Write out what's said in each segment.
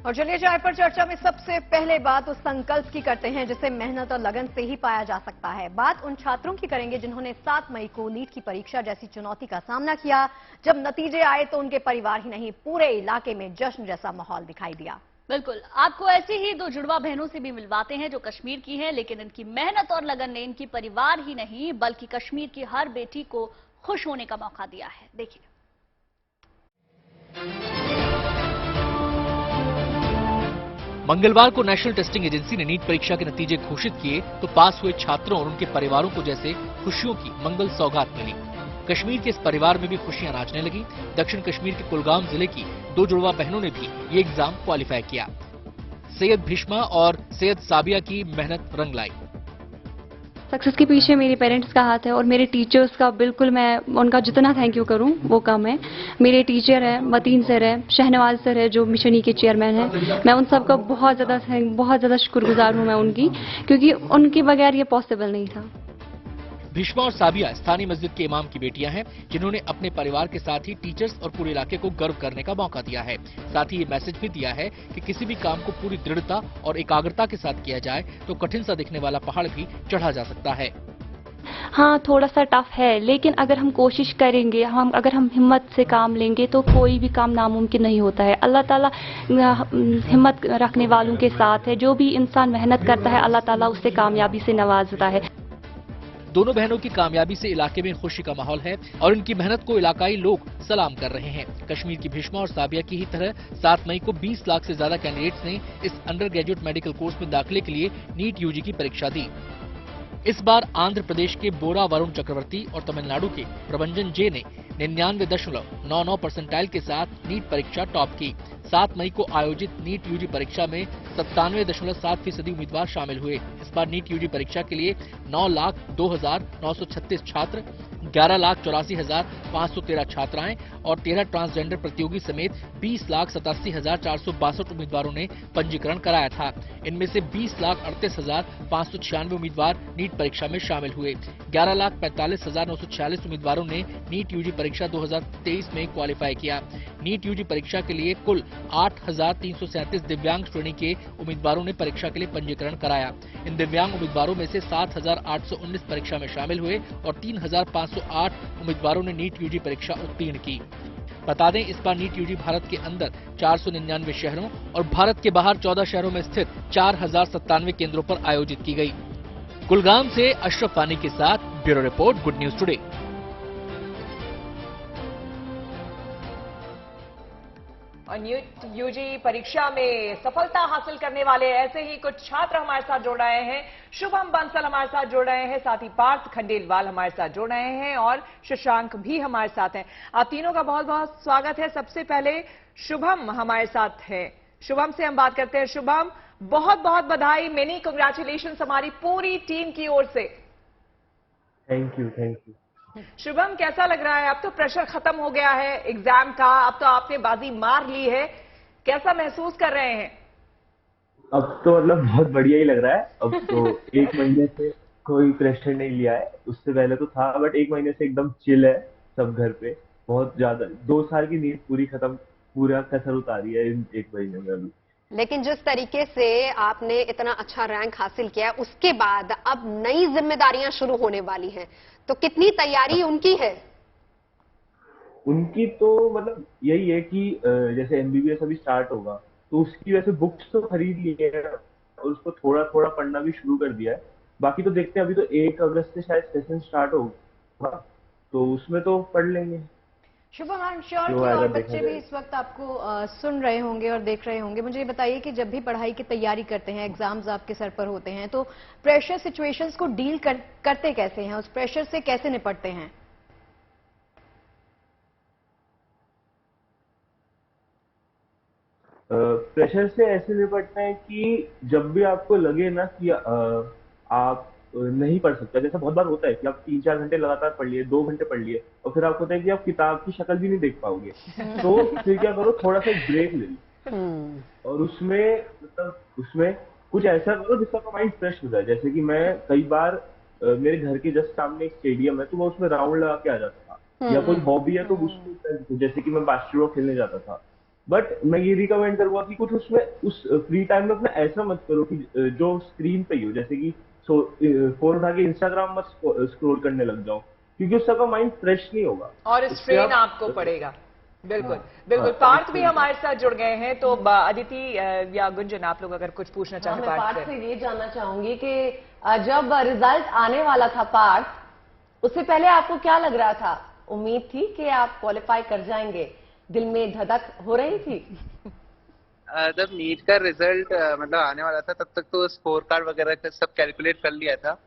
और चलिए चाय पर चर्चा में सबसे पहले बात उस संकल्प की करते हैं जिसे मेहनत और लगन से ही पाया जा सकता है। बात उन छात्रों की करेंगे जिन्होंने 7 मई को नीट की परीक्षा जैसी चुनौती का सामना किया। जब नतीजे आए तो उनके परिवार ही नहीं, पूरे इलाके में जश्न जैसा माहौल दिखाई दिया। बिल्कुल, आपको ऐसी ही दो जुड़वा बहनों से भी मिलवाते हैं जो कश्मीर की हैं, लेकिन इनकी मेहनत और लगन ने इनकी परिवार ही नहीं बल्कि कश्मीर की हर बेटी को खुश होने का मौका दिया है। देखिए। मंगलवार को नेशनल टेस्टिंग एजेंसी ने नीट परीक्षा के नतीजे घोषित किए तो पास हुए छात्रों और उनके परिवारों को जैसे खुशियों की मंगल सौगात मिली। कश्मीर के इस परिवार में भी खुशियां नाचने लगी। दक्षिण कश्मीर के कुलगाम जिले की दो जुड़वा बहनों ने भी ये एग्जाम क्वालिफाई किया। सैयद भीष्मा और सैयद साबिया की मेहनत रंग लाई। सक्सेस के पीछे मेरे पेरेंट्स का हाथ है और मेरे टीचर्स का बिल्कुल मैं उनका जितना थैंक यू करूं वो कम है। मेरे टीचर हैं, मतीन सर है, शहनवाज सर है जो मिशन ई के चेयरमैन हैं। मैं उन सबका बहुत ज़्यादा शुक्रगुजार हूं मैं उनकी, क्योंकि उनके बगैर ये पॉसिबल नहीं था। भीष्मा और साबिया स्थानीय मस्जिद के इमाम की बेटियां हैं जिन्होंने अपने परिवार के साथ ही टीचर्स और पूरे इलाके को गर्व करने का मौका दिया है। साथ ही ये मैसेज भी दिया है कि किसी भी काम को पूरी दृढ़ता और एकाग्रता के साथ किया जाए तो कठिन सा दिखने वाला पहाड़ भी चढ़ा जा सकता है। हाँ, थोड़ा सा टफ है, लेकिन अगर हम कोशिश करेंगे, अगर हम हिम्मत से काम लेंगे तो कोई भी काम नामुमकिन नहीं होता है। अल्लाह ताला हिम्मत रखने वालों के साथ है। जो भी इंसान मेहनत करता है अल्लाह ताला उससे कामयाबी से नवाजता है। दोनों बहनों की कामयाबी से इलाके में खुशी का माहौल है और इनकी मेहनत को इलाकाई लोग सलाम कर रहे हैं। कश्मीर की भीष्मा और साबिया की ही तरह 7 मई को 20 लाख से ज्यादा कैंडिडेट्स ने इस अंडर ग्रेजुएट मेडिकल कोर्स में दाखिले के लिए नीट यूजी की परीक्षा दी। इस बार आंध्र प्रदेश के बोरा वरुण चक्रवर्ती और तमिलनाडु के प्रभंजन जे ने 99.99 परसेंटाइल के साथ नीट परीक्षा टॉप की। 7 मई को आयोजित नीट यूजी परीक्षा में 97.7% उम्मीदवार शामिल हुए। इस बार नीट यूजी परीक्षा के लिए 9,02,936 छात्र, 11,84,513 छात्राएं और 13 ट्रांसजेंडर प्रतियोगी समेत 20,87,462 उम्मीदवारों ने पंजीकरण कराया था। इनमें से 20,38,596 उम्मीदवार नीट परीक्षा में शामिल हुए। 11,45,946 उम्मीदवारों ने नीट यूजी परीक्षा 2023 में क्वालिफाई किया। नीट यूजी परीक्षा के लिए कुल 8,337 दिव्यांग श्रेणी के उम्मीदवारों ने परीक्षा के लिए पंजीकरण कराया। इन दिव्यांग उम्मीदवारों में से 7,819 परीक्षा में शामिल हुए और 3,508 उम्मीदवारों ने नीट यूजी परीक्षा उत्तीर्ण की। बता दें, इस बार नीट यूजी भारत के अंदर 499 शहरों और भारत के बाहर 14 शहरों में स्थित 4,097 केंद्रों पर आयोजित की गई। कुलगाम से अशरफ फानी के साथ bureau report, good news today. और नीट यूजी परीक्षा में सफलता हासिल करने वाले ऐसे ही कुछ छात्र हमारे साथ जुड़ रहे हैं। शुभम बंसल हमारे साथ जुड़ रहे हैं, साथ ही पार्थ खंडेलवाल हमारे साथ जुड़ रहे हैं और शशांक भी हमारे साथ हैं। आप तीनों का बहुत बहुत स्वागत है। सबसे पहले शुभम हमारे साथ है। शुभम से हम बात करते हैं। शुभम, बहुत बहुत बधाई, मेनी कांग्रेचुलेशन हमारी पूरी टीम की ओर से। Thank you, thank you. Shubham, कैसा लग रहा है? अब तो प्रेशर खत्म हो गया है एग्जाम का, अब तो आपने बाजी मार ली है, कैसा महसूस कर रहे हैं? अब तो मतलब बहुत बढ़िया ही लग रहा है। अब तो 1 महीने से कोई प्रेशर नहीं लिया है, उससे पहले तो था, बट 1 महीने से एकदम चिल है सब घर पे। बहुत ज्यादा 2 साल की नींद पूरी खत्म, पूरा कसर उतारी है इन 1 महीने में अभी। लेकिन जिस तरीके से आपने इतना अच्छा रैंक हासिल किया है, उसके बाद अब नई जिम्मेदारियां शुरू होने वाली हैं, तो कितनी तैयारी उनकी है? उनकी तो मतलब यही है कि जैसे एमबीबीएस अभी स्टार्ट होगा तो उसकी वैसे बुक्स तो खरीद ली है और उसको थोड़ा थोड़ा पढ़ना भी शुरू कर दिया है। बाकी तो देखते हैं, अभी तो 1 अगस्त से शायद सेशन स्टार्ट होगा तो उसमें तो पढ़ लेंगे। शुभम, आई एम श्योर कि और बच्चे भी इस वक्त आपको सुन रहे होंगे और देख रहे होंगे। मुझे ये बताइए कि जब भी पढ़ाई की तैयारी करते हैं, एग्जाम्स आपके सर पर होते हैं, तो प्रेशर सिचुएशंस को डील करते कैसे हैं? उस प्रेशर से कैसे निपटते हैं? प्रेशर से ऐसे निपटना है कि जब भी आपको लगे ना कि आप नहीं पढ़ सकते, जैसा बहुत बार होता है कि आप 3-4 घंटे लगातार पढ़ लिए, 2 घंटे पढ़ लिए और फिर आपको होता है कि आप किताब की शक्ल भी नहीं देख पाओगे, तो फिर क्या करो, थोड़ा सा ब्रेक ले लो और उसमें कुछ ऐसा करो जिससे आपका माइंड फ्रेश हो जाए। जैसे कि मैं कई बार मेरे घर के जस्ट सामने एक स्टेडियम है तो मैं उसमें राउंड लगा के आ जाता था, या कोई हॉबी है तो उसको, जैसे कि मैं बास्केटबॉल खेलने जाता था, बट मैं ये रिकमेंड करूंगा कि कुछ उसमें उस फ्री टाइम में अपना ऐसा मत करो कि जो स्क्रीन पे ही हो, जैसे कि फोन उठा के इंस्टाग्राम मत स्क्रॉल करने लग जाओ, क्योंकि उससे आपका माइंड फ्रेश नहीं होगा और उससे स्ट्रेन आपको पड़ेगा। बिल्कुल बिल्कुल। पार्थ भी हमारे साथ जुड़ गए हैं, तो अदिति या गुंजन, आप लोग अगर कुछ पूछना चाहें मैं पार्थ पार्थ से। से ये जानना चाहूंगी कि जब रिजल्ट आने वाला था पार्थ, उससे पहले आपको क्या लग रहा था? उम्मीद थी कि आप क्वालिफाई कर जाएंगे? दिल में धड़क हो रही थी? जब नीट का रिजल्ट मतलब आने वाला था, तब तक तो स्कोर कार्ड वगैरह का सब कैलकुलेट कर लिया था,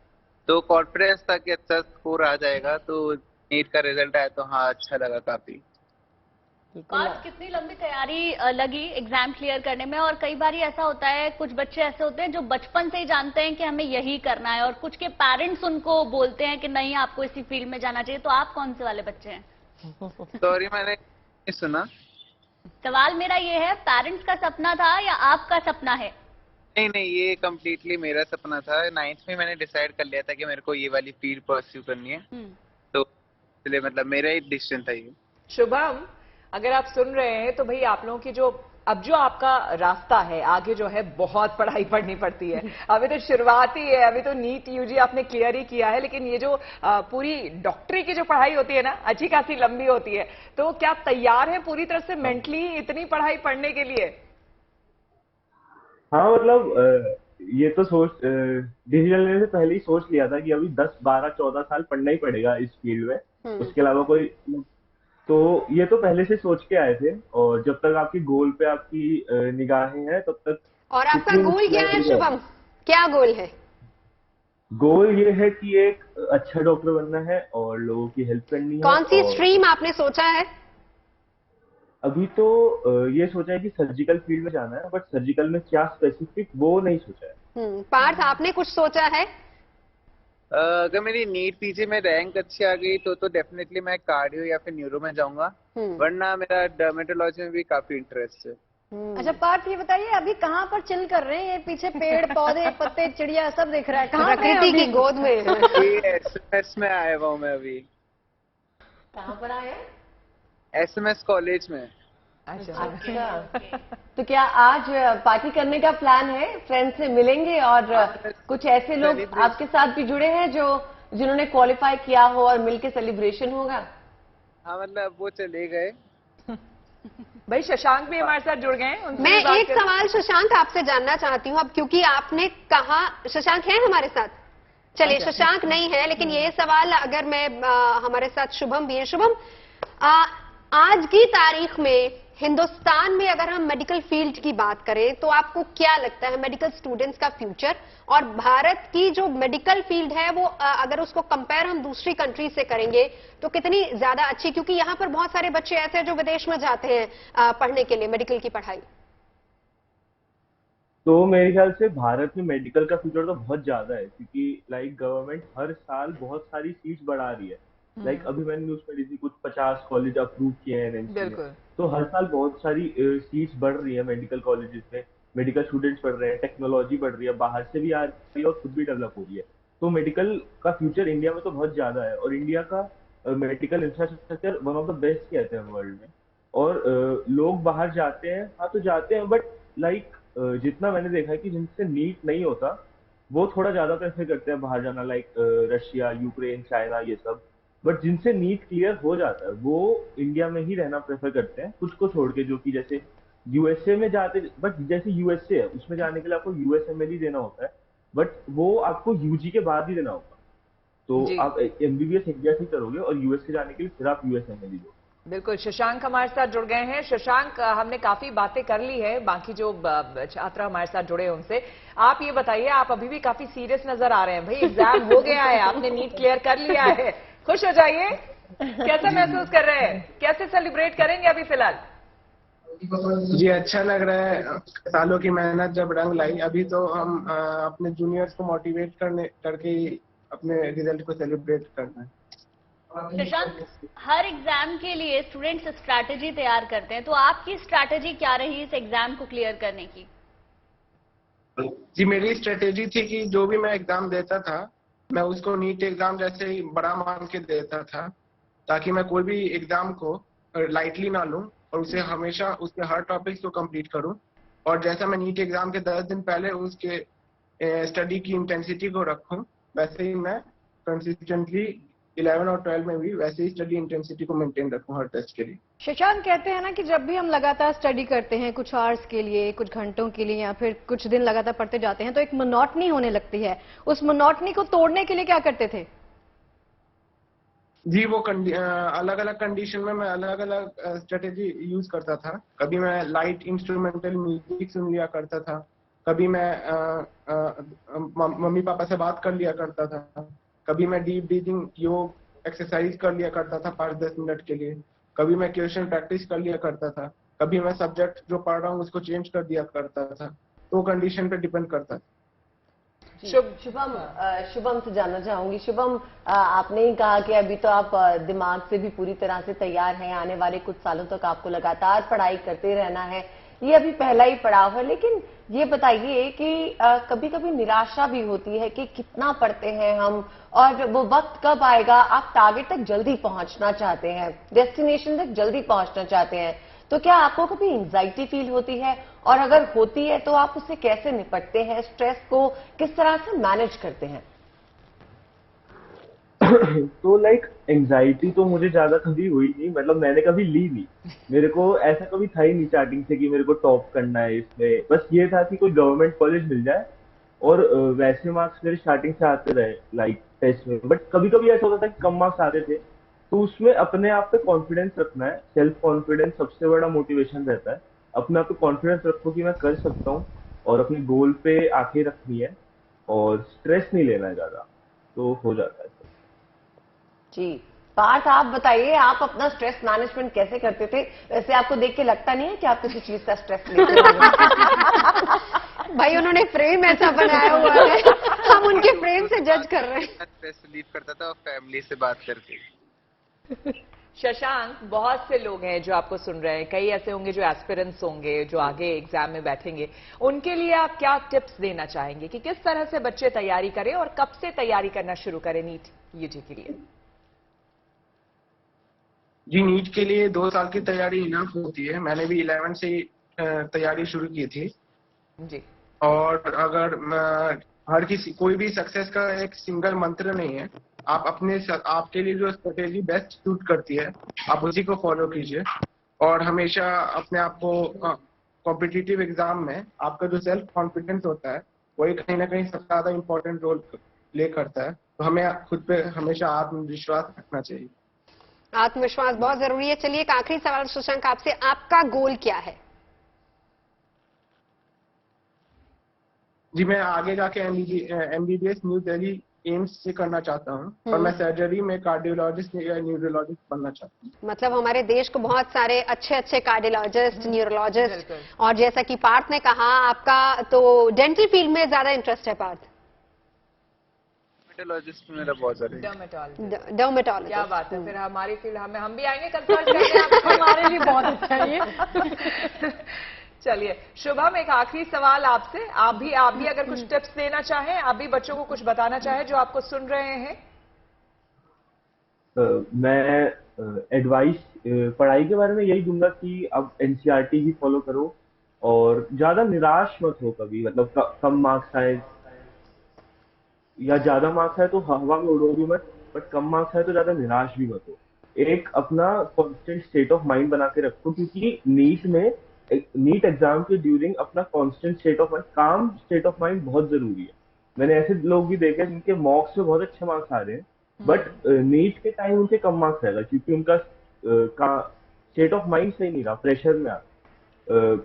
तो कॉन्फिडेंस था कि अच्छा स्कोर आ जाएगा। तो नीट का रिजल्ट आया तो हाँ, अच्छा लगा काफी। पार्थ, कितनी लंबी तैयारी लगी एग्जाम क्लियर करने में? और कई बार ऐसा होता है, कुछ बच्चे ऐसे होते हैं जो बचपन से ही जानते हैं कि हमें यही करना है, और कुछ के पेरेंट्स उनको बोलते हैं कि नहीं, आपको इसी फील्ड में जाना चाहिए। तो आप कौन से वाले बच्चे हैं? सॉरी, मैंने नहीं सुना। सवाल मेरा ये है, पेरेंट्स का सपना था या आपका सपना है? नहीं नहीं, ये कम्प्लीटली मेरा सपना था। 9th में मैंने डिसाइड कर लिया था कि मेरे को ये वाली फील्ड परस्यू करनी है, तो इसलिए मतलब मेरा ही डिसीजन था ये। शुभम, अगर आप सुन रहे हैं तो भाई आप लोगों की जो आपका रास्ता है आगे जो है, बहुत पढ़ाई पढ़नी पड़ती है। अभी तो शुरुआत ही है, अभी तो नीट यूजी आपने क्लियर ही किया है, लेकिन ये जो पूरी डॉक्टरी की जो पढ़ाई होती है ना, अच्छी खासी लंबी होती है। तो क्या तैयार है पूरी तरह से मेंटली इतनी पढ़ाई पढ़ने के लिए? हाँ मतलब ये तो डिसीजन लेने से पहले ही सोच लिया था कि अभी 10, 12, 14 साल पढ़ना ही पड़ेगा इस फील्ड में, उसके अलावा कोई। तो ये तो पहले से सोच के आए थे, और जब तक आपकी गोल पे आपकी निगाहें हैं तब तक। और आपका गोल क्या है शुभम? क्या गोल है? गोल ये है कि एक अच्छा डॉक्टर बनना है और लोगों की हेल्प करनी है। कौन सी स्ट्रीम आपने सोचा है? अभी तो ये सोचा है कि सर्जिकल फील्ड में जाना है, बट सर्जिकल में क्या स्पेसिफिक वो नहीं सोचा है। पार्थ, आपने कुछ सोचा है? अगर मेरी नीट पीजी में रैंक अच्छी आ गई तो डेफिनेटली मैं कार्डियो या फिर न्यूरो में जाऊंगा, वरना मेरा डर्मेटोलॉजी में भी काफी इंटरेस्ट है। अच्छा पार्थ, ये बताइए अभी कहाँ पर चिल कर रहे हैं? ये पीछे पेड़ पौधे पत्ते चिड़िया सब दिख रहा है, कहाँ प्रकृति की गोद में? एसएमएस में आया हुआ हूँ मैं अभी। कहाँ पर आए? एसएमएस कॉलेज में। अच्छा, तो क्या आज पार्टी करने का प्लान है? फ्रेंड्स से मिलेंगे और कुछ ऐसे लोग आपके साथ भी जुड़े हैं जिन्होंने क्वालिफाई किया हो और मिलके सेलिब्रेशन होगा? हाँ, मतलब वो चले गए। भाई शशांक भी हमारे साथ जुड़ गए हैं, उनसे मैं भी बात एक कर- सवाल शशांक आपसे जानना चाहती हूँ अब, क्योंकि आपने कहा शशांक है हमारे साथ। चलिए, शशांक नहीं है, लेकिन ये सवाल अगर मैं हमारे साथ शुभम भी है। शुभम, आज की तारीख में हिंदुस्तान में अगर हम मेडिकल फील्ड की बात करें तो आपको क्या लगता है मेडिकल स्टूडेंट्स का फ्यूचर, और भारत की जो मेडिकल फील्ड है वो अगर उसको कंपेयर हम दूसरी कंट्री से करेंगे तो कितनी ज्यादा अच्छी? क्योंकि यहाँ पर बहुत सारे बच्चे ऐसे हैं जो विदेश में जाते हैं पढ़ने के लिए मेडिकल की पढ़ाई। तो मेरे ख्याल से भारत में मेडिकल का फ्यूचर तो बहुत ज्यादा है, क्योंकि लाइक गवर्नमेंट हर साल बहुत सारी सीट्स बढ़ा रही है। लाइक अभी मैंने न्यूज पढ़ी थी, कुछ 50 कॉलेज अप्रूव किए हैं NMC ने। बिल्कुल। तो हर साल बहुत सारी सीट्स बढ़ रही है मेडिकल कॉलेजेस में, मेडिकल स्टूडेंट्स बढ़ रहे हैं, टेक्नोलॉजी बढ़ रही है, बाहर से भी आ रही है और खुद भी डेवलप हो रही है। तो मेडिकल का फ्यूचर इंडिया में तो बहुत ज्यादा है, और इंडिया का medical infrastructure one of the best कहते हैं वर्ल्ड में। और लोग बाहर जाते हैं, हाँ तो जाते हैं, बट लाइक जितना मैंने देखा है कि जिनसे नीट नहीं होता वो थोड़ा ज्यादा प्रेफर करते हैं बाहर जाना, लाइक रशिया, यूक्रेन, चाइना, ये सब। बट जिनसे नीट क्लियर हो जाता है वो इंडिया में ही रहना प्रेफर करते हैं, कुछ को छोड़ के, जो कि जैसे यूएसए में जाते। बट जैसे यूएसए है, उसमें जाने के लिए आपको यूएसएमएल देना होता है, बट वो आपको यूजी के बाद ही देना होगा। तो आप एमबीबीएस इंडिया से करोगे और यूएसए जाने के लिए फिर आप यूएसएमएल दो। बिल्कुल। शशांक हमारे साथ जुड़ गए हैं। शशांक, हमने काफी बातें कर ली है, बाकी जो छात्र हमारे साथ जुड़े हैं उनसे। आप ये बताइए, आप अभी भी काफी सीरियस नजर आ रहे हैं। भाई एग्जाम हो गया है, आपने नीट क्लियर कर लिया है, खुश हो जाइए। कैसा महसूस कर रहे हैं? कैसे सेलिब्रेट करेंगे अभी फिलहाल? जी, अच्छा लग रहा है। सालों की मेहनत जब रंग लाई, अभी तो हम अपने जूनियर्स को मोटिवेट करके अपने रिजल्ट को सेलिब्रेट करना है। शशांक, हर एग्जाम के लिए स्टूडेंट्स स्ट्रैटेजी तैयार करते हैं, तो आपकी स्ट्रैटेजी क्या रही इस एग्जाम को क्लियर करने की? जी, मेरी स्ट्रेटेजी थी कि जो भी मैं एग्जाम देता था मैं उसको नीट एग्जाम जैसे ही बड़ा मान के देता था, ताकि मैं कोई भी एग्जाम को लाइटली ना लूं और उसे हमेशा उसके हर टॉपिक्स को कंप्लीट करूं। और जैसा मैं नीट एग्जाम के 10 दिन पहले उसके स्टडी की इंटेंसिटी को रखूं, वैसे ही मैं कंसिस्टेंटली 11 और 12 में भी वैसे ही स्टडी इंटेंसिटी को मेंटेन रखूं हर टेस्ट के लिए। शशांक कहते हैं ना कि जब भी हम लगातार स्टडी करते हैं कुछ आवर्स के लिए, कुछ घंटों के लिए या फिर कुछ दिन लगातार पढ़ते जाते हैं तो एक मोनोटनी होने लगती है। उस मोनोटनी को तोड़ने के लिए क्या करते थे? जी, वो अलग अलग कंडीशन में मैं अलग अलग स्ट्रेटेजी यूज करता था। कभी मैं लाइट इंस्ट्रूमेंटल म्यूजिक सुन लिया करता था, कभी मैं मम्मी पापा से बात कर लिया करता था, कभी मैं डीप ब्रीथिंग योग एक्सरसाइज कर लिया करता था 5-10 मिनट के लिए, कभी मैं क्वेश्चन प्रैक्टिस कर लिया करता था, कभी मैं सब्जेक्ट जो पढ़ रहा हूँ उसको चेंज कर दिया करता था। तो कंडीशन पे डिपेंड करता है। शुभम से जानना चाहूंगी। शुभम, आपने ही कहा कि अभी तो आप दिमाग से भी पूरी तरह से तैयार हैं, आने वाले कुछ सालों तक आपको लगातार पढ़ाई करते रहना है, ये अभी पहला ही पड़ाव है। लेकिन ये बताइए कि कभी कभी निराशा भी होती है कि कितना पढ़ते हैं हम और वो वक्त कब आएगा। आप टारगेट तक जल्दी पहुंचना चाहते हैं, डेस्टिनेशन तक जल्दी पहुंचना चाहते हैं, तो क्या आपको कभी एंजाइटी फील होती है? और अगर होती है तो आप उससे कैसे निपटते हैं? स्ट्रेस को किस तरह से मैनेज करते हैं? तो एंजाइटी तो मुझे ज्यादा कभी हुई नहीं, मतलब मैंने कभी ली नहीं। मेरे को ऐसा कभी था ही नहीं स्टार्टिंग से कि मेरे को टॉप करना है इसमें। बस ये था कि कोई गवर्नमेंट कॉलेज मिल जाए और वैसे मार्क्स मेरे स्टार्टिंग से आते रहे टेस्ट में। बट कभी कभी ऐसा होता था कि कम मार्क्स आते थे, तो उसमें अपने आप पे कॉन्फिडेंस रखना है। सेल्फ कॉन्फिडेंस सबसे बड़ा मोटिवेशन रहता है। अपने आप पे कॉन्फिडेंस रखो कि मैं कर सकता हूँ और अपने गोल पे आंखें रखनी है और स्ट्रेस नहीं लेना है ज्यादा, तो हो जाता है। जी पार्थ, आप बताइए, आप अपना स्ट्रेस मैनेजमेंट कैसे करते थे? वैसे आपको देख के लगता नहीं है कि आप किसी चीज का स्ट्रेस लेते हैं? भाई उन्होंने फ्रेम ऐसा बनाया हुआ है, हम उनके फ्रेम से जज कर रहे हैं। स्ट्रेस रिलीव करता था फैमिली से बात करके। शशांक, बहुत से लोग हैं जो आपको सुन रहे हैं, कई ऐसे होंगे जो एस्पिरेंट्स होंगे जो आगे एग्जाम में बैठेंगे, उनके लिए आप क्या टिप्स देना चाहेंगे कि किस तरह से बच्चे तैयारी करें और कब से तैयारी करना शुरू करें नीट यूजी के लिए? जी, नीट के लिए 2 साल की तैयारी इनफ होती है। मैंने भी 11 से तैयारी शुरू की थी जी। और अगर हर किसी कोई भी सक्सेस का एक सिंगल मंत्र नहीं है। आप आपके लिए जो स्ट्रेटेजी बेस्ट सूट करती है आप उसी को फॉलो कीजिए और हमेशा अपने आप को कॉम्पिटिटिव एग्जाम में आपका जो सेल्फ कॉन्फिडेंस होता है वही कहीं ना कहीं सबसे ज्यादा इंपॉर्टेंट रोल प्ले करता है। तो हमें खुद पे हमेशा आत्मविश्वास रखना चाहिए। आत्मविश्वास बहुत जरूरी है। चलिए एक आखिरी सवाल शशांक आपसे, आपका गोल क्या है? जी, मैं आगे जाके एमबीबीएस न्यू दिल्ली एम्स से करना चाहता हूँ और मैं सर्जरी में कार्डियोलॉजिस्ट या न्यूरोलॉजिस्ट बनना चाहता हूँ। मतलब हमारे देश को बहुत सारे अच्छे अच्छे कार्डियोलॉजिस्ट, न्यूरोलॉजिस्ट, और जैसा कि पार्थ ने कहा आपका तो डेंटल फील्ड में ज्यादा इंटरेस्ट है। पार्थ, डर्मेटोलॉजिस्ट में मेरा बहुत ज्यादा डर्मेटोलॉजिस्ट। क्या बात है, फिर हमारी फील्ड हम भी आएंगे कंसल्ट करने, हमारे लिए बहुत अच्छा है ये। चलिए शुभम, एक आखिरी सवाल आपसे, आप भी अगर कुछ टिप्स देना चाहें, आप भी बच्चों को कुछ बताना चाहें जो आपको सुन रहे हैं। मैं एडवाइस पढ़ाई के बारे में यही दूंगा कि अब एनसीईआरटी ही फॉलो करो और ज्यादा निराश मत हो कभी। मतलब कम मार्क्स आए या ज्यादा मार्क्स आए तो हवा में उड़ो भी मत, बट कम मार्क्स आए तो ज्यादा निराश भी मत हो। एक अपना कांस्टेंट स्टेट ऑफ माइंड बना के रखो, क्योंकि नीट एग्जाम के ड्यूरिंग अपना कांस्टेंट स्टेट ऑफ माइंड, काम स्टेट ऑफ माइंड बहुत जरूरी है। मैंने ऐसे लोग भी देखे जिनके मॉक्स में बहुत अच्छे मार्क्स आ रहे हैं बट नीट के टाइम उनके कम मार्क्स आएगा क्योंकि उनका स्टेट ऑफ माइंड सही नहीं रहा, प्रेशर में आ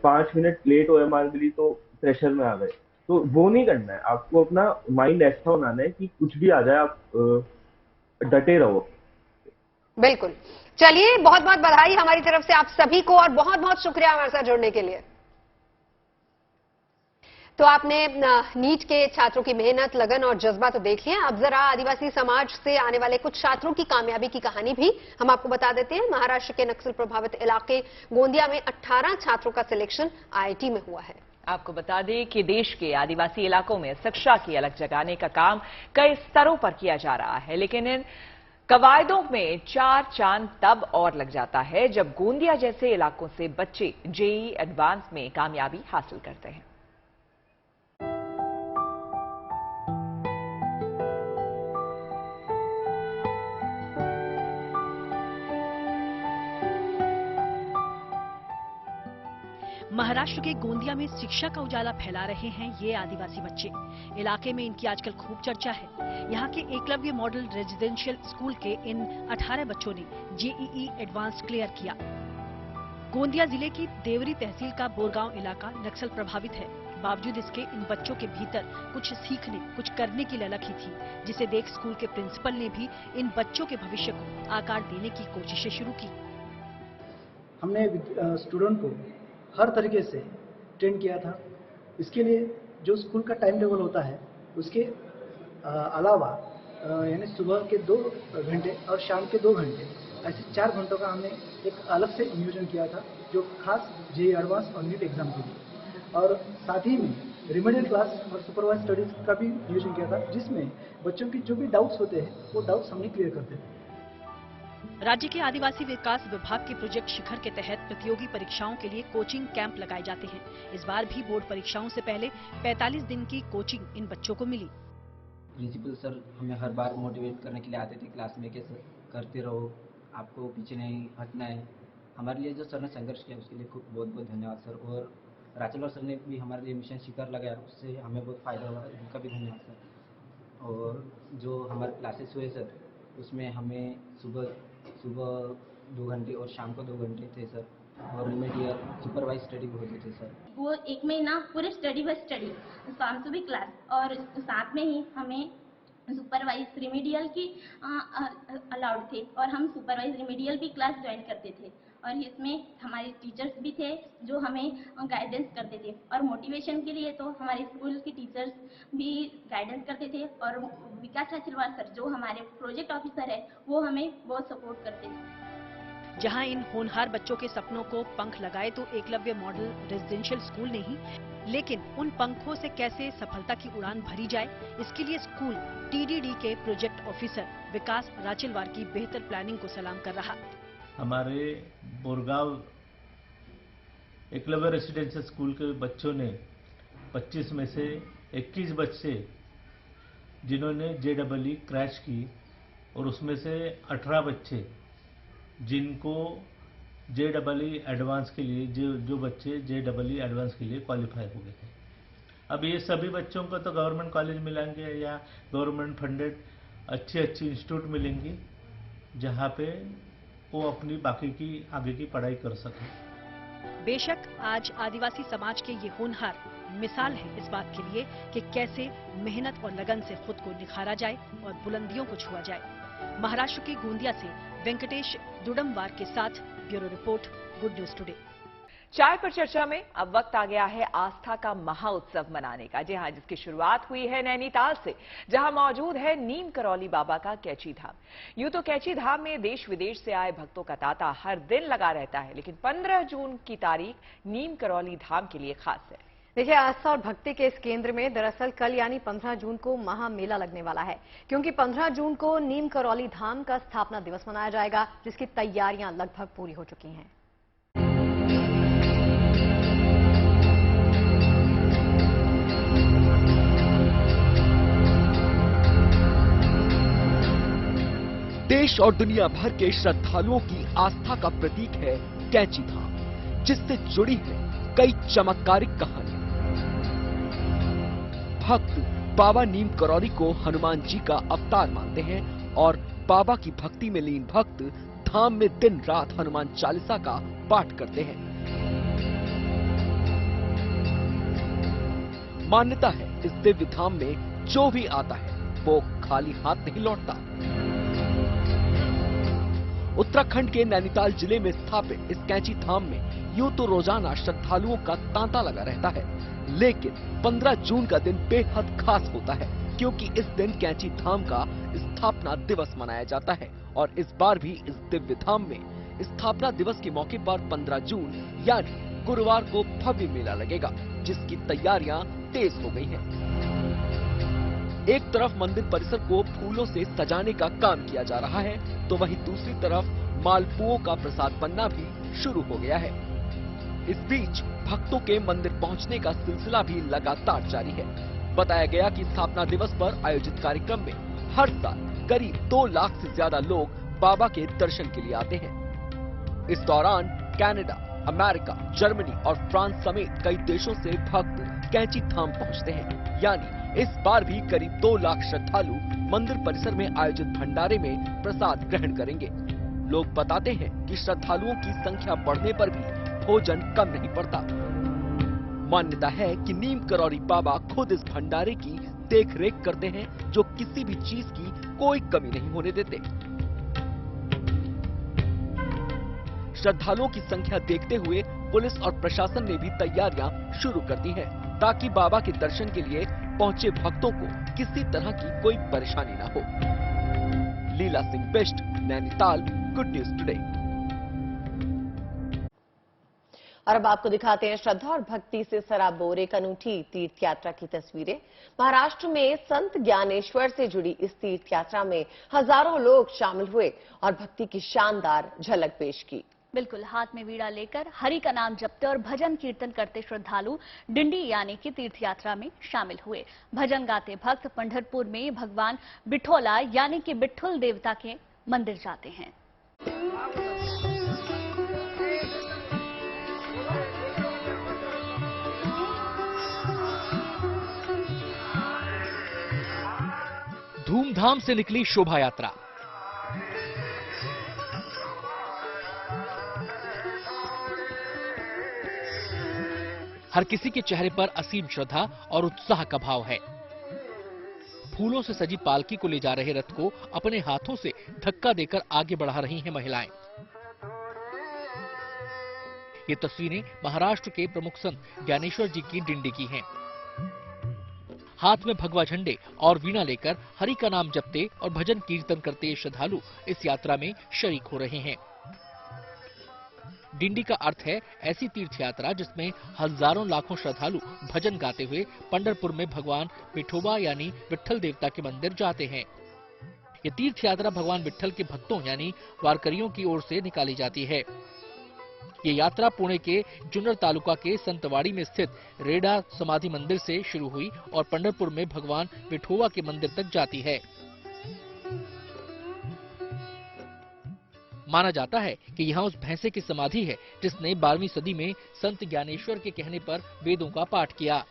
5 मिनट लेट हो एमआर मिली तो प्रेशर में आ गए। तो वो नहीं करना है, आपको अपना माइंड ऐसा बनाना है कि कुछ भी आ जाए आप डटे रहो। बिल्कुल। चलिए बहुत बहुत बधाई हमारी तरफ से आप सभी को और बहुत बहुत शुक्रिया हमारे साथ जुड़ने के लिए। तो आपने नीट के छात्रों की मेहनत, लगन और जज्बा तो देख लिया। अब जरा आदिवासी समाज से आने वाले कुछ छात्रों की कामयाबी की कहानी भी हम आपको बता देते हैं। महाराष्ट्र के नक्सल प्रभावित इलाके गोंदिया में 18 छात्रों का सिलेक्शन आईआईटी में हुआ है। आपको बता दें कि देश के आदिवासी इलाकों में शिक्षा की अलग जगाने का काम कई स्तरों पर किया जा रहा है, लेकिन इन कवायदों में 4 चांद तब और लग जाता है जब गोंदिया जैसे इलाकों से बच्चे जेईई एडवांस में कामयाबी हासिल करते हैं। महाराष्ट्र के गोंदिया में शिक्षा का उजाला फैला रहे हैं ये आदिवासी बच्चे। इलाके में इनकी आजकल खूब चर्चा है। यहाँ के एकलव्य मॉडल रेजिडेंशियल स्कूल के इन 18 बच्चों ने जेईई एडवांस क्लियर किया। गोंदिया जिले की देवरी तहसील का बोरगांव इलाका नक्सल प्रभावित है। बावजूद इसके इन बच्चों के भीतर कुछ सीखने, कुछ करने की ललक ही थी, जिसे देख स्कूल के प्रिंसिपल ने भी इन बच्चों के भविष्य को आकार देने की कोशिशें शुरू की। हमने स्टूडेंट को हर तरीके से ट्रेन किया था। इसके लिए जो स्कूल का टाइम टेबल होता है उसके अलावा यानी सुबह के 2 घंटे और शाम के 2 घंटे, ऐसे 4 घंटों का हमने एक अलग से नियोजन किया था जो खास जेईई एडवांस और नीट एग्जाम के लिए। और साथ ही में रिमेडियल क्लास और सुपरवाइज स्टडीज का भी नियोजन किया था, जिसमें बच्चों की जो भी डाउट्स होते हैं वो डाउट्स हमने क्लियर करते थे। राज्य के आदिवासी विकास विभाग के प्रोजेक्ट शिखर के तहत प्रतियोगी परीक्षाओं के लिए कोचिंग कैंप लगाए जाते हैं। इस बार भी बोर्ड परीक्षाओं से पहले 45 दिन की कोचिंग इन बच्चों को मिली। प्रिंसिपल सर हमें हर बार मोटिवेट करने के लिए आते थे क्लास में कि करते रहो, आपको पीछे नहीं हटना है। हमारे लिए जो सर ने संघर्ष किया उसके लिए बहुत बहुत धन्यवाद सर। और राचलवार सर ने भी हमारे लिए मिशन शिखर लगाया, उससे हमें बहुत फायदा हुआ, उनका भी धन्यवाद सर। और जो हमारे क्लासेस हुए सर उसमें हमें सुबह 2 घंटे और शाम को 2 घंटे थे सर, और रिमेडियल सुपरवाइज स्टडी भी होते थे सर। वो 1 महीना पूरे स्टडी बाय स्टडी, शाम को भी क्लास, और साथ में ही हमें सुपरवाइज रिमेडियल की अलाउड थे और हम सुपरवाइज रिमेडियल भी क्लास ज्वाइन करते थे। और इसमें हमारे टीचर्स भी थे जो हमें गाइडेंस करते थे, और मोटिवेशन के लिए तो हमारे स्कूल के टीचर्स भी गाइडेंस करते थे। और विकास राचलवार सर जो हमारे प्रोजेक्ट ऑफिसर है वो हमें बहुत सपोर्ट करते थे। जहां इन होनहार बच्चों के सपनों को पंख लगाए तो एकलव्य मॉडल रेजिडेंशियल स्कूल ने ही, लेकिन उन पंखों से कैसे सफलता की उड़ान भरी जाए, इसके लिए स्कूल टीडीडी के प्रोजेक्ट ऑफिसर विकास राचलवार की बेहतर प्लानिंग को सलाम कर रहा। हमारे बोरगांव एकलव्य रेसिडेंशियल स्कूल के बच्चों ने 25 में से 21 बच्चे जिन्होंने जेईई क्रैश की, और उसमें से 18 बच्चे जिनको जेईई एडवांस के लिए जो बच्चे जेईई एडवांस के लिए क्वालिफाई हो गए थे। अब ये सभी बच्चों को तो गवर्नमेंट कॉलेज मिलेंगे या गवर्नमेंट फंडेड अच्छी इंस्टीट्यूट मिलेंगी जहाँ पे वो अपनी बाकी की आगे की पढ़ाई कर सकें। बेशक आज आदिवासी समाज के ये होनहार मिसाल है इस बात के लिए कि कैसे मेहनत और लगन से खुद को निखारा जाए और बुलंदियों को छुआ जाए। महाराष्ट्र के गोंदिया से वेंकटेश दुडमवार के साथ bureau report, good news today. चाय पर चर्चा में अब वक्त आ गया है आस्था का महाउत्सव मनाने का। जी हां, जिसकी शुरुआत हुई है नैनीताल से, जहां मौजूद है नीम करौली बाबा का कैची धाम। यूं तो कैची धाम में देश विदेश से आए भक्तों का तांता हर दिन लगा रहता है, लेकिन 15 जून की तारीख नीम करौली धाम के लिए खास है। देखिए, आस्था और भक्ति के इस केंद्र में दरअसल कल यानी 15 जून को महामेला लगने वाला है, क्योंकि 15 जून को नीम करौली धाम का स्थापना दिवस मनाया जाएगा, जिसकी तैयारियां लगभग पूरी हो चुकी हैं। देश और दुनिया भर के श्रद्धालुओं की आस्था का प्रतीक है कैची धाम, जिससे जुड़ी है कई चमत्कारिक कहानियां। भक्त बाबा नीम करौली को हनुमान जी का अवतार मानते हैं और बाबा की भक्ति में लीन भक्त धाम में दिन रात हनुमान चालीसा का पाठ करते हैं। मान्यता है इस दिव्य धाम में जो भी आता है वो खाली हाथ नहीं लौटता। उत्तराखंड के नैनीताल जिले में स्थापित इस कैची धाम में यूं तो रोजाना श्रद्धालुओं का तांता लगा रहता है, लेकिन 15 जून का दिन बेहद खास होता है, क्योंकि इस दिन कैची धाम का स्थापना दिवस मनाया जाता है। और इस बार भी इस दिव्य धाम में स्थापना दिवस के मौके पर 15 जून यानी गुरुवार को भव्य मेला लगेगा, जिसकी तैयारियां तेज हो गई हैं। एक तरफ मंदिर परिसर को फूलों से सजाने का काम किया जा रहा है, तो वहीं दूसरी तरफ मालपुओं का प्रसाद बनना भी शुरू हो गया है। इस बीच भक्तों के मंदिर पहुंचने का सिलसिला भी लगातार जारी है। बताया गया कि स्थापना दिवस पर आयोजित कार्यक्रम में हर साल करीब 2 लाख से ज्यादा लोग बाबा के दर्शन के लिए आते हैं। इस दौरान कनाडा, अमेरिका, जर्मनी और फ्रांस समेत कई देशों से भक्त कैंची धाम पहुंचते हैं। यानी इस बार भी करीब 2 लाख श्रद्धालु मंदिर परिसर में आयोजित भंडारे में प्रसाद ग्रहण करेंगे। लोग बताते हैं कि श्रद्धालुओं की संख्या बढ़ने पर भी भोजन कम नहीं पड़ता। मान्यता है कि नीम करौरी बाबा खुद इस भंडारे की देख-रेख करते हैं, जो किसी भी चीज की कोई कमी नहीं होने देते। श्रद्धालुओं की संख्या देखते हुए पुलिस और प्रशासन ने भी तैयारियां शुरू कर दी हैं, ताकि बाबा के दर्शन के लिए पहुंचे भक्तों को किसी तरह की कोई परेशानी न हो। Leela Singh Bisht, Nainital, good news today. और अब आपको दिखाते हैं श्रद्धा और भक्ति से सराबोर एक अनूठी तीर्थ यात्रा की तस्वीरें। महाराष्ट्र में संत ज्ञानेश्वर से जुड़ी इस तीर्थ यात्रा में हजारों लोग शामिल हुए और भक्ति की शानदार झलक पेश की। बिल्कुल, हाथ में वीणा लेकर हरि का नाम जपते और भजन कीर्तन करते श्रद्धालु डिंडी यानी कि तीर्थ यात्रा में शामिल हुए। भजन गाते भक्त पंढरपुर में भगवान बिठोला यानी कि बिट्ठुल देवता के मंदिर जाते हैं। धूमधाम से निकली शोभा यात्रा। हर किसी के चेहरे पर असीम श्रद्धा और उत्साह का भाव है। फूलों से सजी पालकी को ले जा रहे रथ को अपने हाथों से धक्का देकर आगे बढ़ा रही हैं महिलाएं। ये तस्वीरें महाराष्ट्र के प्रमुख संत ज्ञानेश्वर जी की डिंडी की हैं। हाथ में भगवा झंडे और वीणा लेकर हरि का नाम जपते और भजन कीर्तन करते ये श्रद्धालु इस यात्रा में शरीक हो रहे हैं। डिंडी का अर्थ है ऐसी तीर्थ यात्रा जिसमें हजारों लाखों श्रद्धालु भजन गाते हुए पंढरपुर में भगवान विठोबा यानी विट्ठल देवता के मंदिर जाते हैं। ये तीर्थ यात्रा भगवान विट्ठल के भक्तों यानी वारकरियों की ओर से निकाली जाती है। ये यात्रा पुणे के जुन्नर तालुका के संतवाड़ी में स्थित रेडा समाधि मंदिर से शुरू हुई और पंढरपुर में भगवान विठोबा के मंदिर तक जाती है। माना जाता है कि यहाँ उस भैंसे की समाधि है जिसने 12वीं सदी में संत ज्ञानेश्वर के कहने पर वेदों का पाठ किया।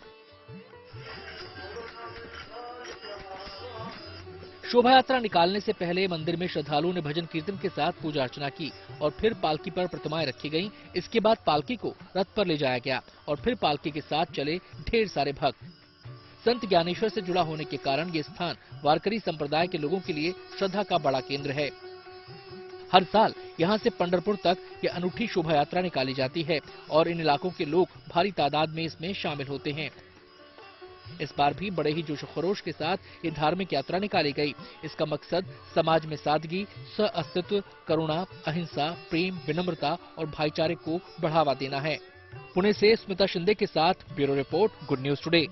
शोभा यात्रा निकालने से पहले मंदिर में श्रद्धालुओं ने भजन कीर्तन के साथ पूजा अर्चना की और फिर पालकी पर प्रतिमाएं रखी गईं। इसके बाद पालकी को रथ पर ले जाया गया और फिर पालकी के साथ चले ढेर सारे भक्त। संत ज्ञानेश्वर से जुड़ा होने के कारण ये स्थान वारकरी संप्रदाय के लोगों के लिए श्रद्धा का बड़ा केंद्र है। हर साल यहाँ से पंढरपुर तक ये अनूठी शोभा यात्रा निकाली जाती है और इन इलाकों के लोग भारी तादाद में इसमें शामिल होते हैं। इस बार भी बड़े ही जोश खरोश के साथ ये धार्मिक यात्रा निकाली गई। इसका मकसद समाज में सादगी, सह-अस्तित्व, करुणा, अहिंसा, प्रेम, विनम्रता और भाईचारे को बढ़ावा देना है। पुणे से स्मिता शिंदे के साथ bureau report, good news today.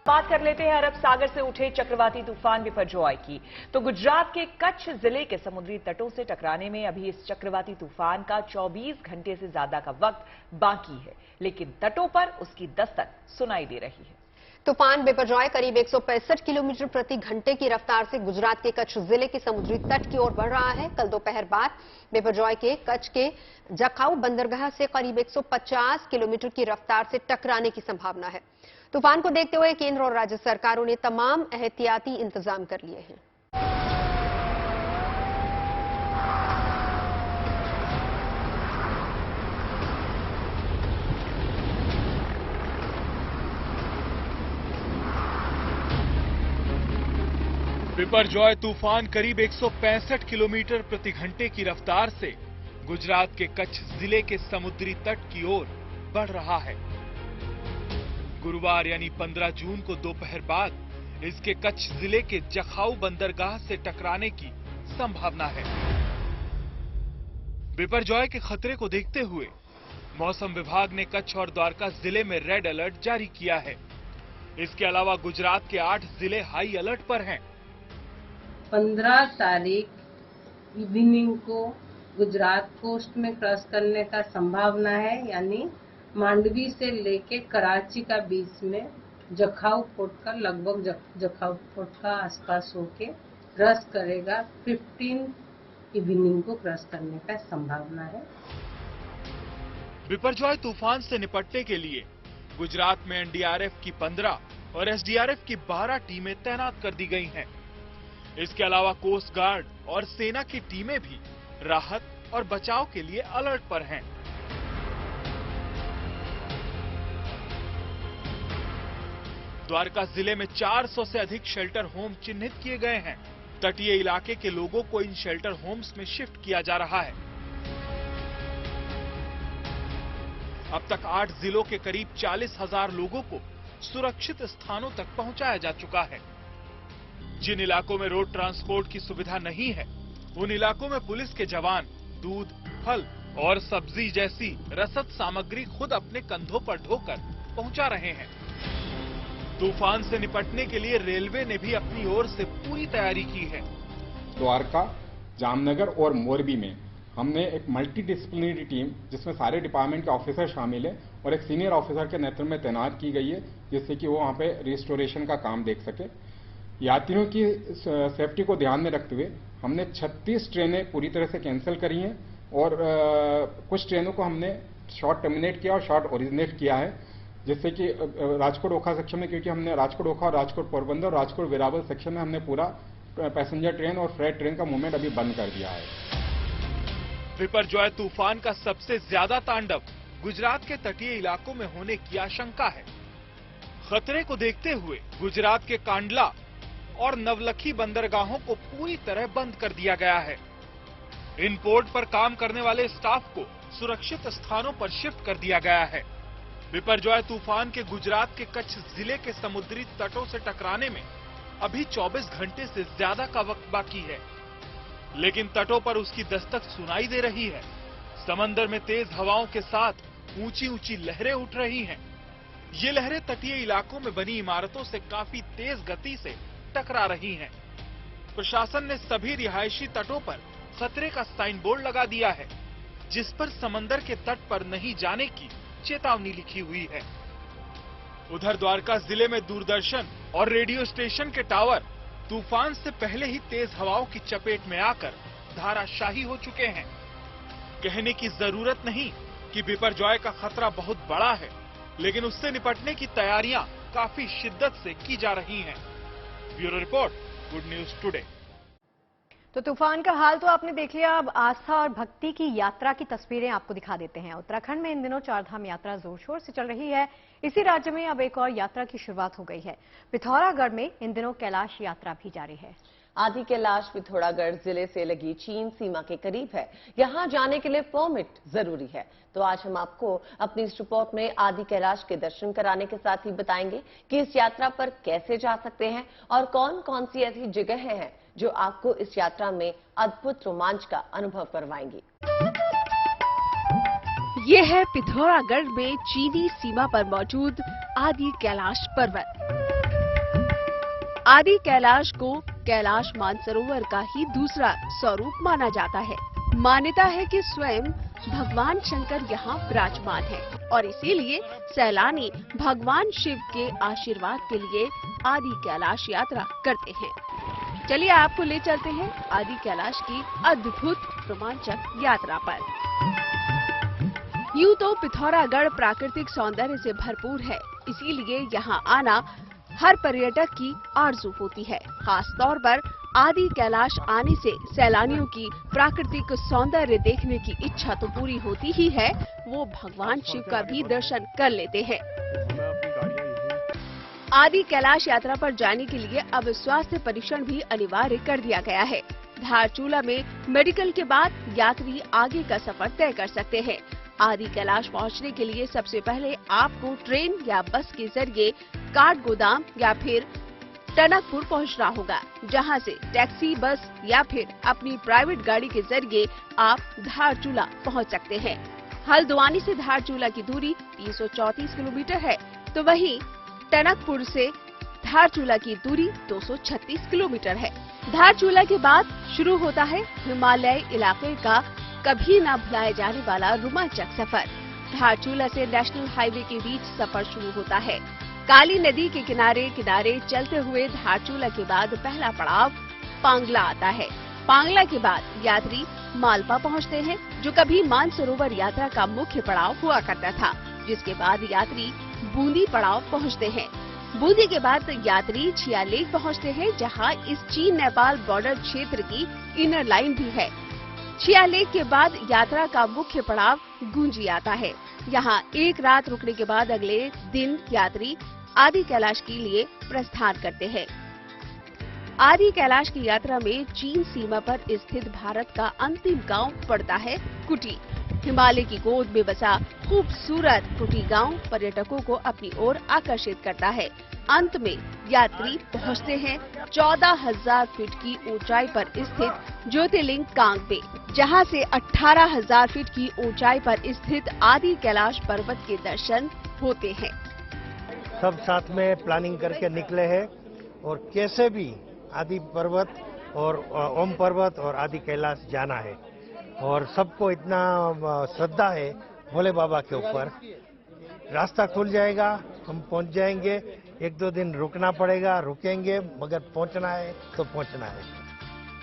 बात कर लेते हैं अरब सागर से उठे चक्रवाती तूफान बिपरजॉय की। तो गुजरात के कच्छ जिले के समुद्री तटों से टकराने में अभी इस चक्रवाती तूफान का 24 घंटे से ज्यादा का वक्त बाकी है, लेकिन तटों पर उसकी दस्तक सुनाई दे रही है। तूफान बिपरजॉय करीब 165 किलोमीटर प्रति घंटे की रफ्तार से गुजरात के कच्छ जिले के समुद्री तट की ओर बढ़ रहा है। कल दोपहर बाद बिपरजॉय के कच्छ के जखाऊ बंदरगाह से करीब 150 किलोमीटर की रफ्तार से टकराने की संभावना है। तूफान को देखते हुए केंद्र और राज्य सरकारों ने तमाम एहतियाती इंतजाम कर लिए हैं। बिपरजॉय तूफान करीब 165 किलोमीटर प्रति घंटे की रफ्तार से गुजरात के कच्छ जिले के समुद्री तट की ओर बढ़ रहा है। गुरुवार यानी 15 जून को दोपहर बाद इसके कच्छ जिले के जखाऊ बंदरगाह से टकराने की संभावना है। बिपरजॉय के खतरे को देखते हुए मौसम विभाग ने कच्छ और द्वारका जिले में रेड अलर्ट जारी किया है। इसके अलावा गुजरात के 8 जिले हाई अलर्ट पर हैं। 15 तारीख इवनिंग को गुजरात कोस्ट में क्रॉस करने का संभावना है, यानी मांडवी से लेके कराची का बीच में जखाऊ फोर्ट का लगभग जखाऊ फोर्ट का आसपास होके क्रॉस करेगा। 15 इवनिंग को क्रॉस करने का संभावना है। बिपरजॉय तूफान से निपटने के लिए गुजरात में एनडीआरएफ की 15 और एसडीआरएफ की 12 टीमें तैनात कर दी गई हैं। इसके अलावा कोस्ट गार्ड और सेना की टीमें भी राहत और बचाव के लिए अलर्ट पर हैं। द्वारका जिले में 400 से अधिक शेल्टर होम चिन्हित किए गए हैं। तटीय इलाके के लोगों को इन शेल्टर होम्स में शिफ्ट किया जा रहा है। अब तक 8 जिलों के करीब 40,000 लोगों को सुरक्षित स्थानों तक पहुंचाया जा चुका है। जिन इलाकों में रोड ट्रांसपोर्ट की सुविधा नहीं है, उन इलाकों में पुलिस के जवान दूध, फल और सब्जी जैसी रसद सामग्री खुद अपने कंधों पर ढोकर पहुंचा रहे हैं। तूफान से निपटने के लिए रेलवे ने भी अपनी ओर से पूरी तैयारी की है। द्वारका, जामनगर और मोरबी में हमने एक मल्टी डिसिप्लिनरी टीम, जिसमें सारे डिपार्टमेंट के ऑफिसर शामिल है और एक सीनियर ऑफिसर के नेतृत्व में तैनात की गई है, जिससे कि वो वहाँ पे रिस्टोरेशन का काम देख सके। यात्रियों की सेफ्टी को ध्यान में रखते हुए हमने 36 ट्रेनें पूरी तरह से कैंसिल करी हैं और कुछ ट्रेनों को हमने शॉर्ट टर्मिनेट किया और शॉर्ट ओरिजिनेट किया है, जिससे कि राजकोट ओखा सेक्शन में, क्योंकि हमने राजकोट ओखा और राजकोट पोरबंदर और राजकोट वेरावल सेक्शन में हमने पूरा पैसेंजर ट्रेन और फ्रेट ट्रेन का मूवमेंट अभी बंद कर दिया है। बिपरजॉय तूफान का सबसे ज्यादा तांडव गुजरात के तटीय इलाकों में होने की आशंका है। खतरे को देखते हुए गुजरात के कांडला और नवलखी बंदरगाहों को पूरी तरह बंद कर दिया गया है। इन पोर्ट पर काम करने वाले स्टाफ को सुरक्षित स्थानों पर शिफ्ट कर दिया गया है। बिपरजॉय तूफान के गुजरात के कच्छ जिले के समुद्री तटों से टकराने में अभी 24 घंटे से ज्यादा का वक्त बाकी है, लेकिन तटों पर उसकी दस्तक सुनाई दे रही है। समंदर में तेज हवाओं के साथ ऊंची ऊंची लहरें उठ रही हैं। ये लहरें तटीय इलाकों में बनी इमारतों से काफी तेज गति से टकरा रही हैं। प्रशासन ने सभी रिहायशी तटों पर खतरे का साइन बोर्ड लगा दिया है, जिस पर समंदर के तट पर नहीं जाने की चेतावनी लिखी हुई है। उधर द्वारका जिले में दूरदर्शन और रेडियो स्टेशन के टावर तूफान से पहले ही तेज हवाओं की चपेट में आकर धाराशाही हो चुके हैं। कहने की जरूरत नहीं कि बिपरजॉय का खतरा बहुत बड़ा है, लेकिन उससे निपटने की तैयारियां काफी शिद्दत से की जा रही हैं। Bureau report, good news today. तो तूफान का हाल तो आपने देख लिया। अब आस्था और भक्ति की यात्रा की तस्वीरें आपको दिखा देते हैं। उत्तराखंड में इन दिनों चारधाम यात्रा जोर शोर से चल रही है। इसी राज्य में अब एक और यात्रा की शुरुआत हो गई है। पिथौरागढ़ में इन दिनों कैलाश यात्रा भी जारी है। आदि कैलाश पिथौरागढ़ जिले से लगी चीन सीमा के करीब है। यहां जाने के लिए परमिट जरूरी है। तो आज हम आपको अपनी इस रिपोर्ट में आदि कैलाश के दर्शन कराने के साथ ही बताएंगे कि इस यात्रा पर कैसे जा सकते हैं और कौन कौन सी ऐसी जगहें हैं जो आपको इस यात्रा में अद्भुत रोमांच का अनुभव करवाएंगी। ये है पिथौरागढ़ में चीनी सीमा पर मौजूद आदि कैलाश पर्वत। आदि कैलाश को कैलाश मानसरोवर का ही दूसरा स्वरूप माना जाता है। मान्यता है कि स्वयं भगवान शंकर यहाँ विराजमान है और इसीलिए सैलानी भगवान शिव के आशीर्वाद के लिए आदि कैलाश यात्रा करते हैं। चलिए आपको ले चलते हैं आदि कैलाश की अद्भुत रोमांचक यात्रा पर। यूं तो पिथौरागढ़ प्राकृतिक सौंदर्य से भरपूर है, इसीलिए यहाँ आना हर पर्यटक की आरज़ू होती है। खास तौर पर आदि कैलाश आने से सैलानियों की प्राकृतिक सौंदर्य देखने की इच्छा तो पूरी होती ही है, वो भगवान शिव का भी दर्शन कर लेते हैं। आदि कैलाश यात्रा पर जाने के लिए अब स्वास्थ्य परीक्षण भी अनिवार्य कर दिया गया है। धारचूला में मेडिकल के बाद यात्री आगे का सफर तय कर सकते हैं। आदि कैलाश पहुंचने के लिए सबसे पहले आपको ट्रेन या बस के जरिए काठगोदाम या फिर टनकपुर पहुंचना होगा, जहां से टैक्सी, बस या फिर अपनी प्राइवेट गाड़ी के जरिए आप धारचूला पहुंच सकते हैं। हल्द्वानी से धारचूला की दूरी 334 किलोमीटर है, तो वहीं टनकपुर से धारचूला की दूरी 236 किलोमीटर है। धारचूला के बाद शुरू होता है हिमालय इलाके का कभी न भुलाया जाने वाला रोमांचक सफर। धारचूला से नेशनल हाईवे के बीच सफर शुरू होता है। काली नदी के किनारे किनारे चलते हुए धारचूला के बाद पहला पड़ाव पांगला आता है। पांगला के बाद यात्री मालपा पहुंचते हैं, जो कभी मानसरोवर यात्रा का मुख्य पड़ाव हुआ करता था, जिसके बाद यात्री बूंदी पड़ाव पहुंचते हैं। बूंदी के बाद यात्री छिया लेक पहुंचते हैं, जहां इस चीन नेपाल बॉर्डर क्षेत्र की इनर लाइन भी है। छिया लेक के बाद यात्रा का मुख्य पड़ाव गुंजी आता है। यहाँ एक रात रुकने के बाद अगले दिन यात्री आदि कैलाश के लिए प्रस्थान करते हैं। आदि कैलाश की यात्रा में चीन सीमा पर स्थित भारत का अंतिम गांव पड़ता है कुटी। हिमालय की गोद में बसा खूबसूरत कुटी गांव पर्यटकों को अपनी ओर आकर्षित करता है। अंत में यात्री पहुंचते हैं 14,000 फीट की ऊंचाई पर स्थित ज्योतिर्लिंग कांग पे, जहां से 18,000 फीट की ऊंचाई पर स्थित आदि कैलाश पर्वत के दर्शन होते हैं। सब साथ में प्लानिंग करके निकले हैं और कैसे भी आदि पर्वत और ओम पर्वत और आदि कैलाश जाना है, और सबको इतना श्रद्धा है भोले बाबा के ऊपर। रास्ता खुल जाएगा, हम पहुंच जाएंगे। एक दो दिन रुकना पड़ेगा, रुकेंगे, मगर पहुंचना है तो पहुंचना है।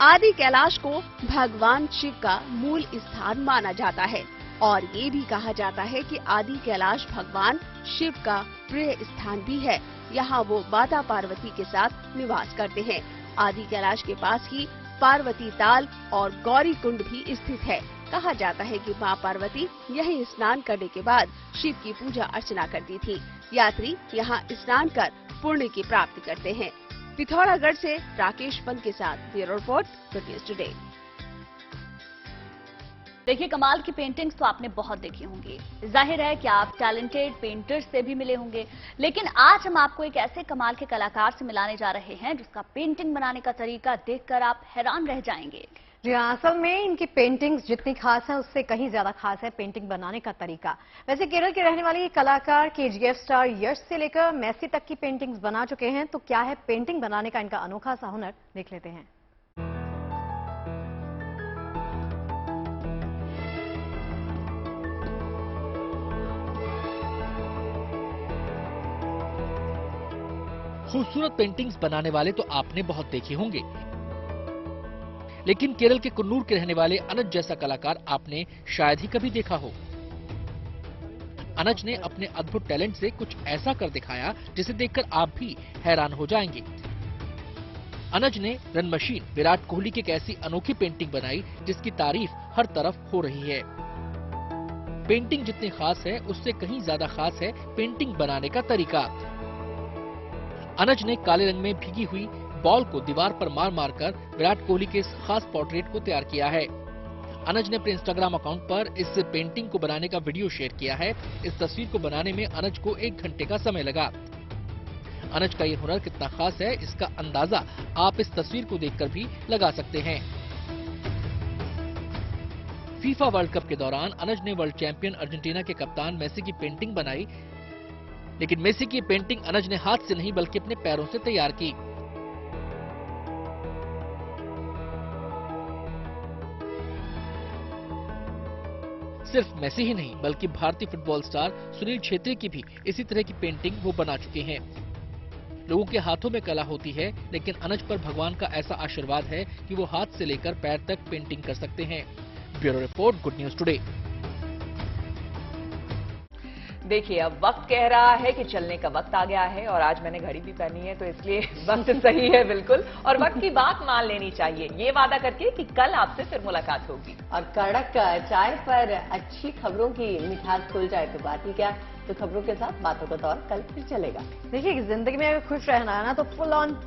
आदि कैलाश को भगवान शिव का मूल स्थान माना जाता है और ये भी कहा जाता है कि आदि कैलाश भगवान शिव का प्रिय स्थान भी है। यहाँ वो माता पार्वती के साथ निवास करते हैं। आदि कैलाश के पास ही पार्वती ताल और गौरी कुंड भी स्थित है। कहा जाता है कि मां पार्वती यहीं स्नान करने के बाद शिव की पूजा अर्चना करती थी। यात्री यहां स्नान कर पुण्य की प्राप्ति करते हैं। पिथौरागढ़ से राकेश पंत के साथ bureau report, good news today. देखिए, कमाल की पेंटिंग्स तो आपने बहुत देखी होंगी। जाहिर है कि आप टैलेंटेड पेंटर्स से भी मिले होंगे, लेकिन आज हम आपको एक ऐसे कमाल के कलाकार से मिलाने जा रहे हैं जिसका पेंटिंग बनाने का तरीका देखकर आप हैरान रह जाएंगे। जी हाँ, असल में इनकी पेंटिंग्स जितनी खास है उससे कहीं ज्यादा खास है पेंटिंग बनाने का तरीका। वैसे केरल के रहने वाले ये कलाकार KGF स्टार यश से लेकर मेसी तक की पेंटिंग्स बना चुके हैं। तो क्या है पेंटिंग बनाने का इनका अनोखा सा हुनर, देख लेते हैं। खूबसूरत पेंटिंग्स बनाने वाले तो आपने बहुत देखे होंगे, लेकिन केरल के कुन्नूर के रहने वाले अनज जैसा कलाकार आपने शायद ही कभी देखा हो। अनज ने अपने अद्भुत टैलेंट से कुछ ऐसा कर दिखाया जिसे देखकर आप भी हैरान हो जाएंगे। अनज ने रन मशीन विराट कोहली की एक ऐसी अनोखी पेंटिंग बनाई जिसकी तारीफ हर तरफ हो रही है। पेंटिंग जितनी खास है उससे कहीं ज्यादा खास है पेंटिंग बनाने का तरीका। अनज ने काले रंग में भीगी हुई बॉल को दीवार पर मार मार कर विराट कोहली के इस खास पोर्ट्रेट को तैयार किया है। अनज ने अपने इंस्टाग्राम अकाउंट पर इस पेंटिंग को बनाने का वीडियो शेयर किया है। इस तस्वीर को बनाने में अनज को 1 घंटे का समय लगा। अनज का ये हुनर कितना खास है इसका अंदाजा आप इस तस्वीर को देखकर भी लगा सकते हैं। फीफा वर्ल्ड कप के दौरान अनज ने वर्ल्ड चैंपियन अर्जेंटीना के कप्तान मेसी की पेंटिंग बनाई, लेकिन मेसी की पेंटिंग अनज ने हाथ से नहीं बल्कि अपने पैरों से तैयार की। सिर्फ मेसी ही नहीं बल्कि भारतीय फुटबॉल स्टार सुनील छेत्री की भी इसी तरह की पेंटिंग वो बना चुके हैं। लोगों के हाथों में कला होती है, लेकिन अनज पर भगवान का ऐसा आशीर्वाद है कि वो हाथ से लेकर पैर तक पेंटिंग कर सकते हैं। Bureau report, good news today. देखिए, अब वक्त कह रहा है कि चलने का वक्त आ गया है और आज मैंने घड़ी भी पहनी है, तो इसलिए वक्त सही है बिल्कुल, और वक्त की बात मान लेनी चाहिए ये वादा करके कि कल आपसे फिर मुलाकात होगी। और कड़क चाय पर अच्छी खबरों की मिठास खुल जाए तो बात ही क्या, तो खबरों के साथ बातों का दौर कल फिर चलेगा। देखिए, जिंदगी में अगर खुश रहना है ना तो फुल ऑन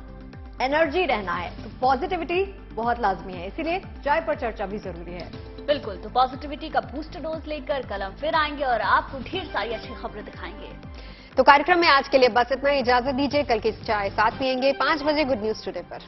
एनर्जी रहना है, तो पॉजिटिविटी बहुत लाजमी है, इसीलिए चाय पर चर्चा भी जरूरी है। बिल्कुल, तो पॉजिटिविटी का बूस्टर डोज लेकर कल हम फिर आएंगे और आपको ढेर सारी अच्छी खबरें दिखाएंगे। तो कार्यक्रम में आज के लिए बस इतना, इजाजत दीजिए। कल की चाय साथ पियेंगे 5 बजे गुड न्यूज टुडे पर।